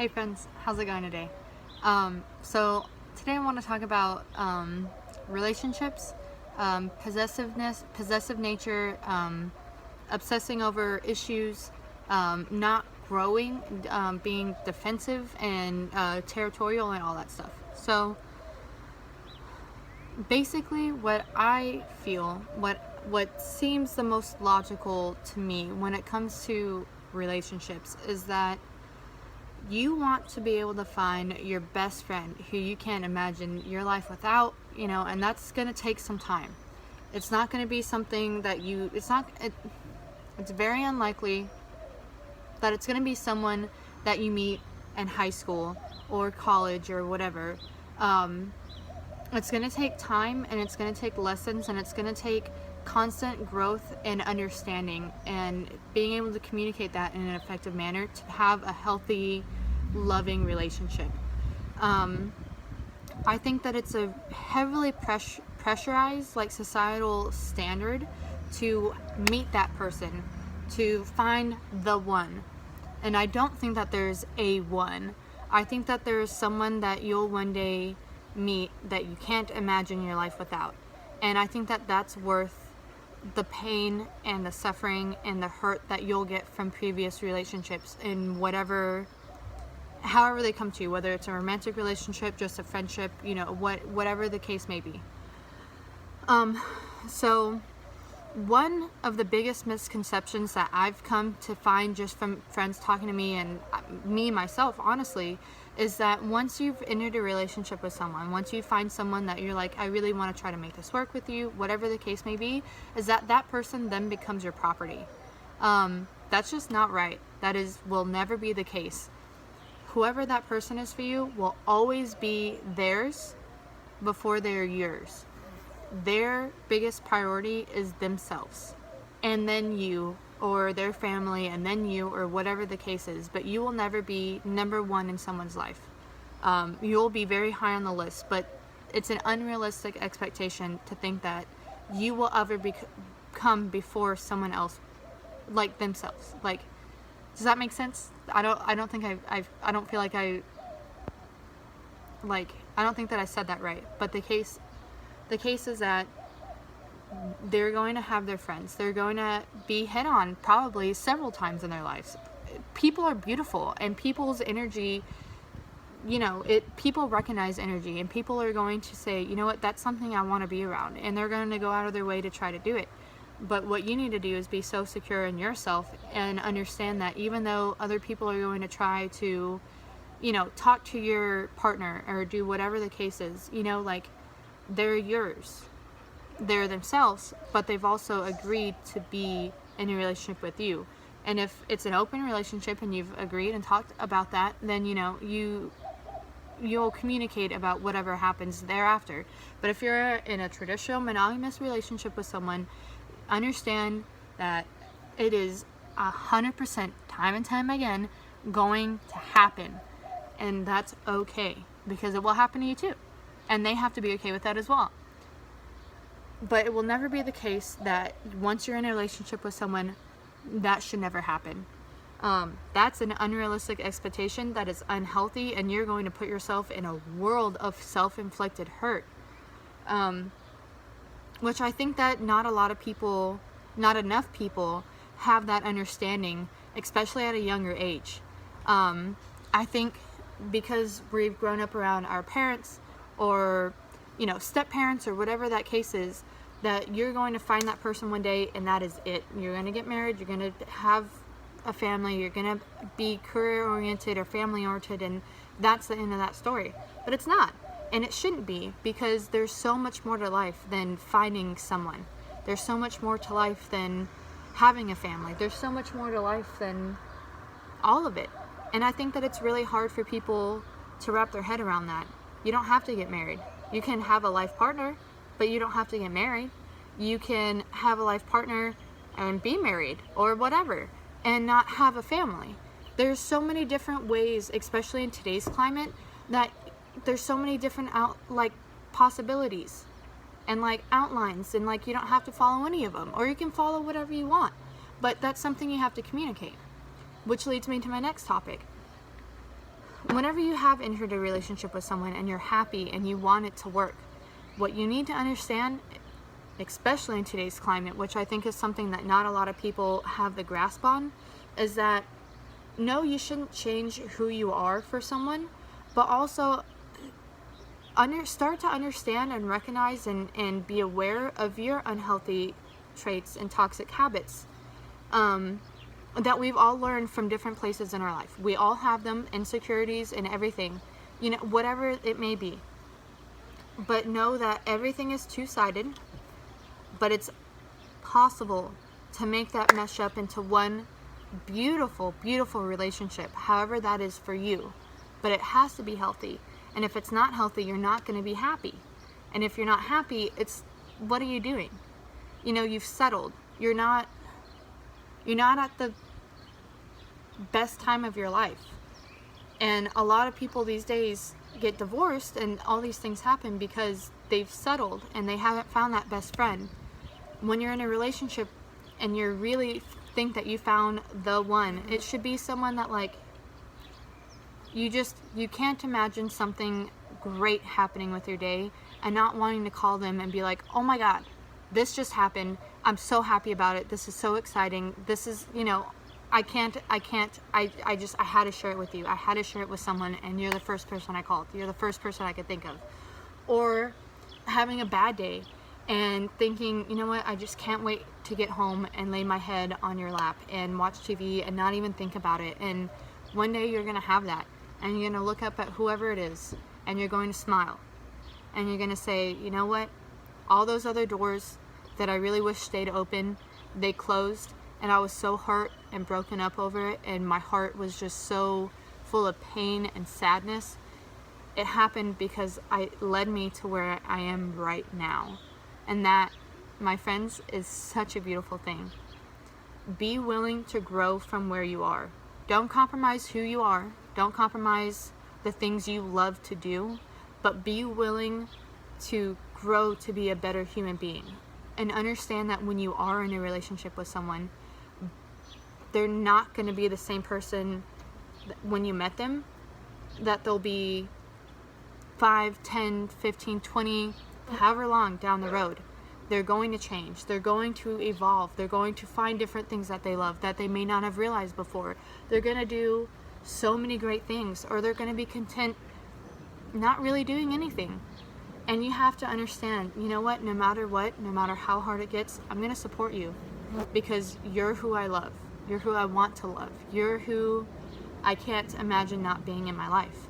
Hey friends, how's it going today? So today I want to talk about relationships, possessiveness, possessive nature, obsessing over issues, not growing, being defensive and territorial and all that stuff. So basically what I feel, what seems the most logical to me when it comes to relationships is that you want to be able to find your best friend who you can't imagine your life without, and that's going to take some time. It's not going to be something that it's very unlikely that it's going to be someone that you meet in high school or college or whatever. It's going to take time, and it's going to take lessons, and it's going to take constant growth and understanding and being able to communicate that in an effective manner to have a healthy, loving relationship. I think that it's a heavily pressurized, like, societal standard to meet that person, to find the one. And I don't think that there's a one. I think that there's someone that you'll one day meet that you can't imagine your life without. And I think that that's worth the pain and the suffering and the hurt that you'll get from previous relationships in however they come to you, whether it's a romantic relationship, just a friendship, whatever the case may be. So one of the biggest misconceptions that I've come to find just from friends talking to me and me myself, honestly, is that once you've entered a relationship with someone, once you find someone that you're like, I really want to try to make this work with you, whatever the case may be, is that person then becomes your property. That's just not right. Will never be the case. Whoever that person is for you will always be theirs before they're yours. Their biggest priority is themselves, and then you, or their family, and then you, or whatever the case is. But you will never be number one in someone's life. You'll be very high on the list, but it's an unrealistic expectation to think that you will ever come before someone else, like themselves. Like, does that make sense? I don't think I don't feel like I don't think that I said that right. But the case is that they're going to have their friends. They're going to be hit on probably several times in their lives. People are beautiful, and people's energy, people recognize energy, and people are going to say, you know what, that's something I want to be around, and they're going to go out of their way to try to do it. But what you need to do is be so secure in yourself and understand that even though other people are going to try to, talk to your partner or do whatever the case is, they're yours. They're themselves, but they've also agreed to be in a relationship with you. And if it's an open relationship and you've agreed and talked about that, then you'll communicate about whatever happens thereafter. But if you're in a traditional monogamous relationship with someone, understand that it is 100% time and time again going to happen, and that's okay, because it will happen to you too, and they have to be okay with that as well. But it will never be the case that once you're in a relationship with someone, that should never happen. That's an unrealistic expectation that is unhealthy, and you're going to put yourself in a world of self-inflicted hurt, which I think that not enough people have that understanding, especially at a younger age. I think because we've grown up around our parents or step parents or whatever that case is, that you're going to find that person one day and that is it. You're going to get married, you're going to have a family, you're going to be career oriented or family oriented, and that's the end of that story. But it's not, and it shouldn't be, because there's so much more to life than finding someone. There's so much more to life than having a family. There's so much more to life than all of it. And I think that it's really hard for people to wrap their head around that. You don't have to get married. You can have a life partner, but you don't have to get married. You can have a life partner and be married or whatever and not have a family. There's so many different ways, especially in today's climate, that there's so many different possibilities and outlines, and you don't have to follow any of them, or you can follow whatever you want. But that's something you have to communicate, which leads me to my next topic. whenever you have entered a relationship with someone and you're happy and you want it to work, what you need to understand, especially in today's climate, which I think is something that not a lot of people have the grasp on, is that no, you shouldn't change who you are for someone, but also start to understand and recognize and be aware of your unhealthy traits and toxic habits that we've all learned from different places in our life. We all have them, insecurities and everything, whatever it may be. But know that everything is two-sided, but it's possible to make that mesh up into one beautiful, beautiful relationship, however that is for you. But it has to be healthy. And if it's not healthy, you're not going to be happy. And if you're not happy, what are you doing? You've settled. You're not at the best time of your life. And a lot of people these days get divorced and all these things happen because they've settled and they haven't found that best friend. When you're in a relationship and you really think that you found the one, it should be someone that you can't imagine something great happening with your day and not wanting to call them and be like, oh my God, this just happened. I'm so happy about it. This is so exciting. This is, I had to share it with you. I had to share it with someone, and you're the first person I called. You're the first person I could think of. Or having a bad day and thinking, you know what, I just can't wait to get home and lay my head on your lap and watch TV and not even think about it. And one day you're going to have that, and you're going to look up at whoever it is, and you're going to smile. And you're going to say, you know what, all those other doors that I really wish stayed open, they closed, and I was so hurt and broken up over it, and my heart was just so full of pain and sadness. It happened because it led me to where I am right now. And that, my friends, is such a beautiful thing. Be willing to grow from where you are. Don't compromise who you are. Don't compromise the things you love to do, but be willing to grow to be a better human being. And understand that when you are in a relationship with someone, they're not going to be the same person when you met them that they'll be 5, 10, 15, 20, however long down the road. They're going to change. They're going to evolve. They're going to find different things that they love that they may not have realized before. They're going to do so many great things, or they're going to be content not really doing anything. And you have to understand, you know what, no matter how hard it gets, I'm going to support you because you're who I love. You're who I want to love. You're who I can't imagine not being in my life.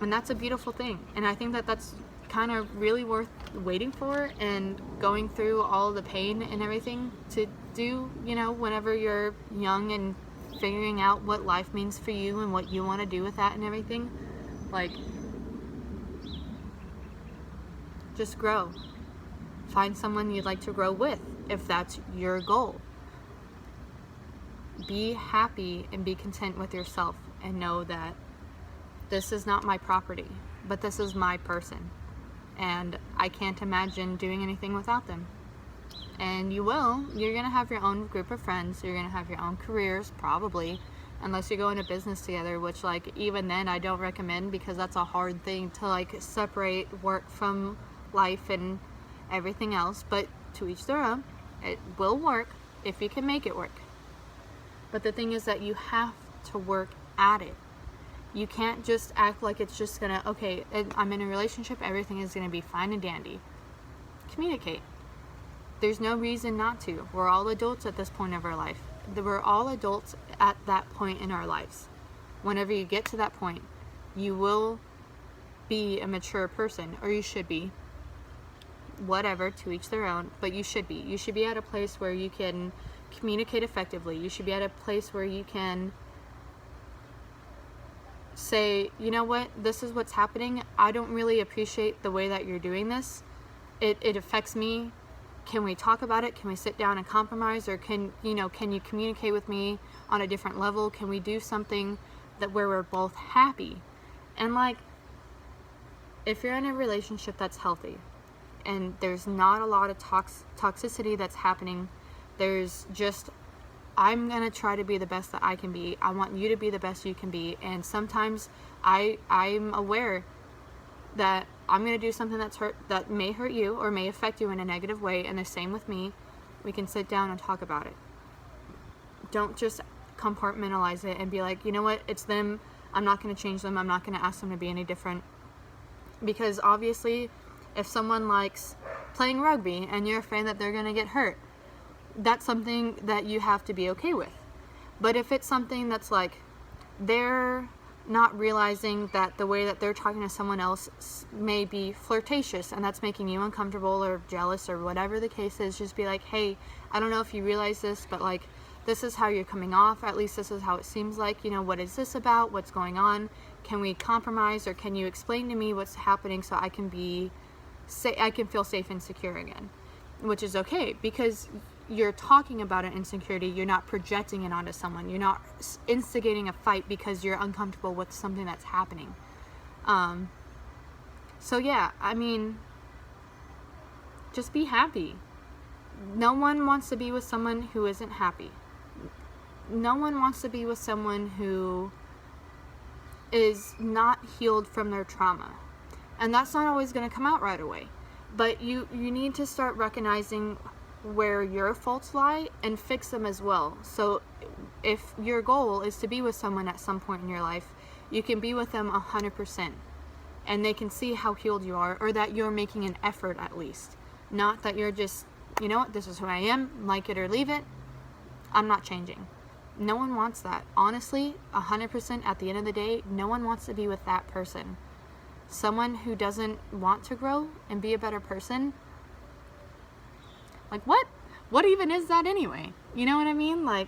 And that's a beautiful thing. And I think that that's kind of really worth waiting for and going through all the pain and everything to do, whenever you're young and figuring out what life means for you and what you want to do with that and everything. Just grow. Find someone you'd like to grow with if that's your goal. Be happy and be content with yourself and know that this is not my property, but this is my person. And I can't imagine doing anything without them. And you will. You're going to have your own group of friends. You're going to have your own careers, probably. Unless you go into business together, which, even then, I don't recommend because that's a hard thing to, separate work from life and everything else. But to each their own. It will work if you can make it work. But the thing is that you have to work at it. You can't just act like it's just gonna, okay, I'm in a relationship, everything is gonna be fine and dandy. Communicate. There's no reason not to. We're all adults at this point of our life. We're all adults at that point in our lives. Whenever you get to that point, you will be a mature person, or you should be. Whatever, to each their own, but you should be. You should be at a place where you can communicate effectively. You should be at a place where you can say, you know what, this is what's happening. I don't really appreciate the way that you're doing this. It affects me. Can we talk about it? Can we sit down and compromise? Or can you communicate with me on a different level? Can we do something where we're both happy? And if you're in a relationship that's healthy and there's not a lot of toxicity that's happening, there's just I'm going to try to be the best that I can be. I want you to be the best you can be. And sometimes I'm aware that I'm going to do something that may hurt you or may affect you in a negative way. And the same with me. We can sit down and talk about it. Don't just compartmentalize it and be like, you know what, it's them. I'm not going to change them. I'm not going to ask them to be any different. Because obviously, if someone likes playing rugby and you're afraid that they're going to get hurt, that's something that you have to be okay with. But if it's something that's like they're not realizing that the way that they're talking to someone else may be flirtatious and that's making you uncomfortable or jealous or whatever the case is, just be like, hey, I don't know if you realize this, but like, this is how you're coming off. At least this is how it seems like. You know, what is this about? What's going on? Can we compromise, or can you explain to me what's happening so I can feel safe and secure again? Which is okay, because you're talking about an insecurity. You're not projecting it onto someone. You're not instigating a fight because you're uncomfortable with something that's happening. So yeah, I mean, just be happy. No one wants to be with someone who isn't happy. No one wants to be with someone who is not healed from their trauma. And that's not always going to come out right away. But you need to start recognizing where your faults lie and fix them as well. So if your goal is to be with someone at some point in your life, you can be with them 100%. And they can see how healed you are, or that you're making an effort at least. Not that you're just, you know what, this is who I am, like it or leave it. I'm not changing. No one wants that. Honestly, 100% at the end of the day, no one wants to be with that person. Someone who doesn't want to grow and be a better person. Like, what? What even is that anyway? You know what I mean? Like,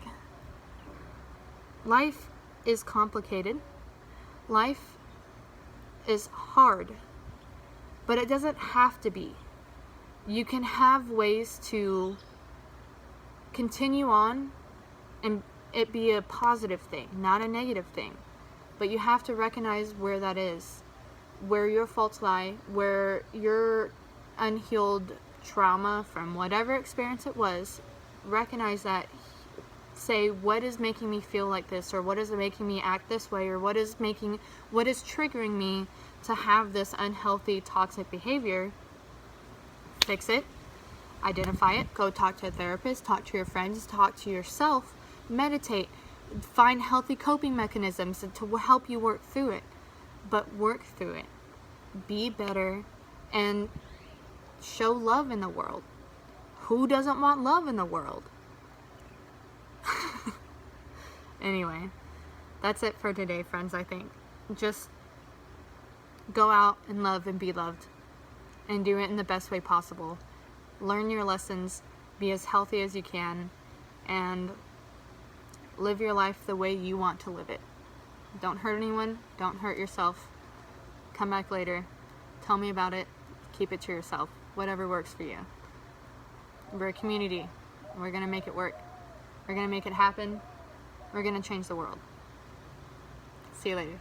life is complicated. Life is hard. But it doesn't have to be. You can have ways to continue on and it be a positive thing, not a negative thing. But you have to recognize where that is, where your faults lie, where your unhealed trauma from whatever experience it was. Recognize that. Say, what is making me feel like this, or what is making me act this way, or what is triggering me to have this unhealthy, toxic behavior. Fix it. Identify it. Go talk to a therapist, talk to your friends, talk to yourself, meditate, find healthy coping mechanisms to help you work through it. But work through it. Be better and show love in the world. Who doesn't want love in the world? Anyway, that's it for today, friends, I think. Just go out and love and be loved. And do it in the best way possible. Learn your lessons. Be as healthy as you can. And live your life the way you want to live it. Don't hurt anyone. Don't hurt yourself. Come back later. Tell me about it. Keep it to yourself. Whatever works for you. We're a community. We're going to make it work. We're going to make it happen. We're going to change the world. See you later.